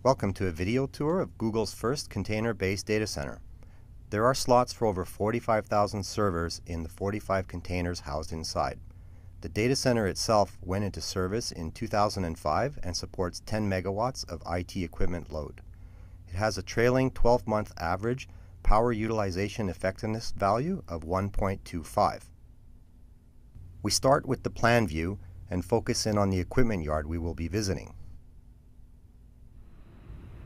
Welcome to a video tour of Google's first container-based data center. There are slots for over 45,000 servers in the 45 containers housed inside. The data center itself went into service in 2005 and supports 10 megawatts of IT equipment load. It has a trailing 12-month average power utilization effectiveness value of 1.25. We start with the plan view and focus in on the equipment yard we will be visiting.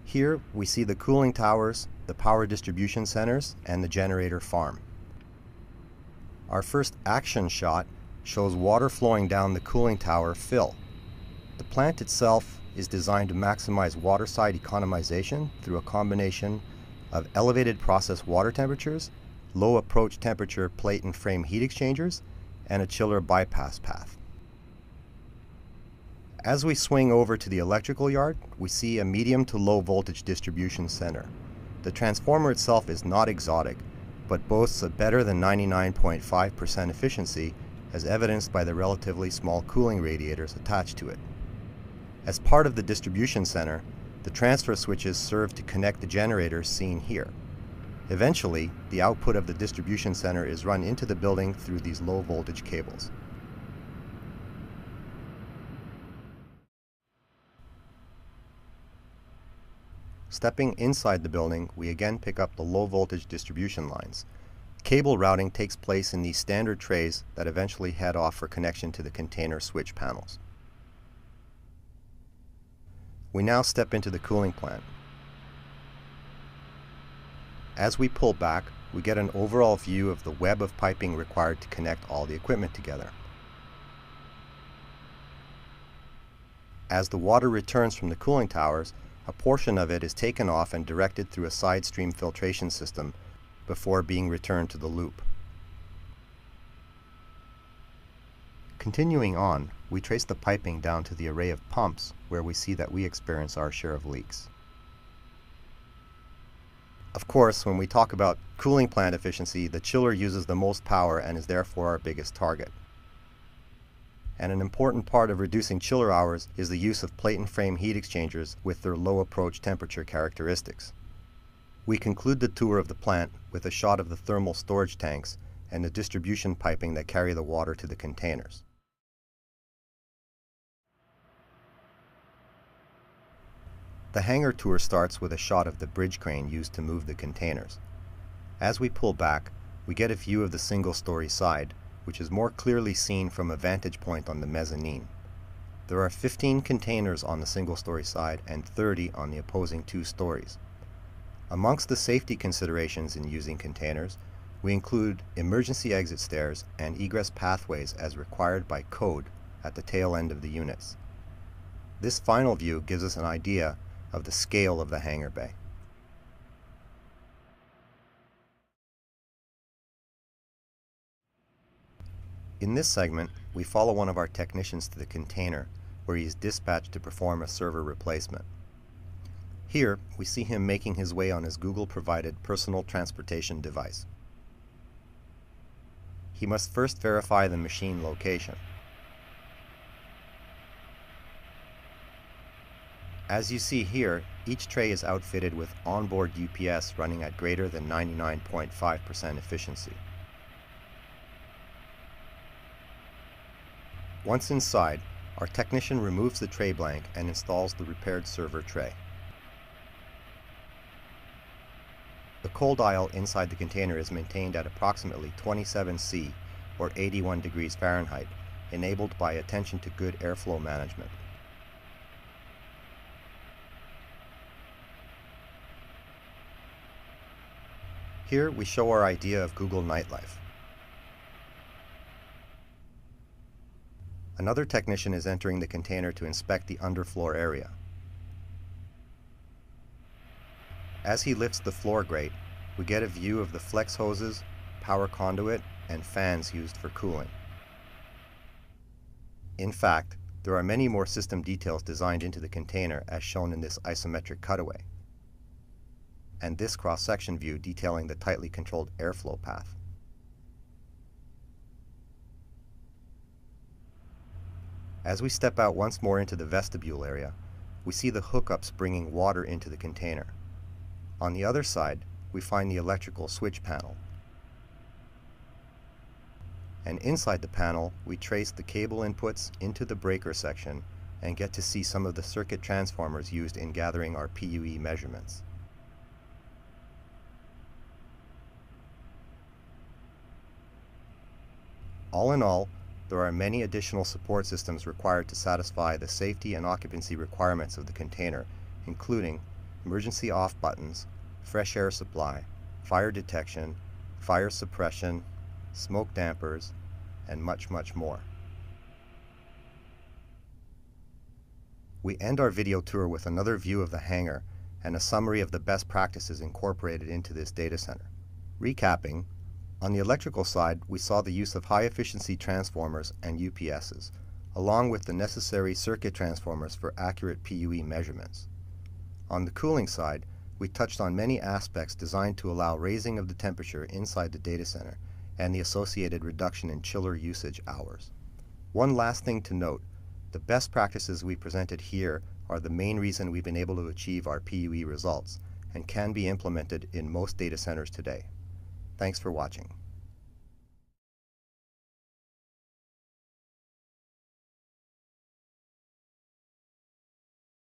Here we see the cooling towers, the power distribution centers, and the generator farm. Our first action shot shows water flowing down the cooling tower fill. The plant itself is designed to maximize waterside economization through a combination of elevated process water temperatures, low approach temperature plate and frame heat exchangers, and a chiller bypass path. As we swing over to the electrical yard, we see a medium to low voltage distribution center. The transformer itself is not exotic, but boasts a better than 99.5% efficiency, as evidenced by the relatively small cooling radiators attached to it. As part of the distribution center, the transfer switches serve to connect the generators seen here. Eventually, the output of the distribution center is run into the building through these low voltage cables. Stepping inside the building, we again pick up the low voltage distribution lines. Cable routing takes place in these standard trays that eventually head off for connection to the container switch panels. We now step into the cooling plant. As we pull back, we get an overall view of the web of piping required to connect all the equipment together. As the water returns from the cooling towers, a portion of it is taken off and directed through a side stream filtration system before being returned to the loop. Continuing on, we trace the piping down to the array of pumps where we see that we experience our share of leaks. Of course, when we talk about cooling plant efficiency, the chiller uses the most power and is therefore our biggest target. And an important part of reducing chiller hours is the use of plate and frame heat exchangers with their low approach temperature characteristics. We conclude the tour of the plant with a shot of the thermal storage tanks and the distribution piping that carry the water to the containers. The hangar tour starts with a shot of the bridge crane used to move the containers. As we pull back, we get a view of the single-story side, which is more clearly seen from a vantage point on the mezzanine. There are 15 containers on the single-story side and 30 on the opposing 2 stories. Amongst the safety considerations in using containers, we include emergency exit stairs and egress pathways as required by code at the tail end of the units. This final view gives us an idea of the scale of the hangar bay. In this segment, we follow one of our technicians to the container, where he is dispatched to perform a server replacement. Here, we see him making his way on his Google-provided personal transportation device. He must first verify the machine location. As you see here, each tray is outfitted with onboard UPS running at greater than 99.5% efficiency. Once inside, our technician removes the tray blank and installs the repaired server tray. The cold aisle inside the container is maintained at approximately 27 C or 81 degrees Fahrenheit, enabled by attention to good airflow management. Here we show our idea of Google nightlife. Another technician is entering the container to inspect the underfloor area. As he lifts the floor grate, we get a view of the flex hoses, power conduit, and fans used for cooling. In fact, there are many more system details designed into the container as shown in this isometric cutaway, and this cross-section view detailing the tightly controlled airflow path. As we step out once more into the vestibule area, we see the hookups bringing water into the container. On the other side, we find the electrical switch panel. And inside the panel, we trace the cable inputs into the breaker section and get to see some of the circuit transformers used in gathering our PUE measurements. All in all, there are many additional support systems required to satisfy the safety and occupancy requirements of the container, including emergency off buttons, fresh air supply, fire detection, fire suppression, smoke dampers, and much, much more. We end our video tour with another view of the hangar and a summary of the best practices incorporated into this data center. Recapping, on the electrical side, we saw the use of high-efficiency transformers and UPSs, along with the necessary circuit transformers for accurate PUE measurements. On the cooling side, we touched on many aspects designed to allow raising of the temperature inside the data center and the associated reduction in chiller usage hours. One last thing to note, the best practices we presented here are the main reason we've been able to achieve our PUE results and can be implemented in most data centers today. Thanks for watching.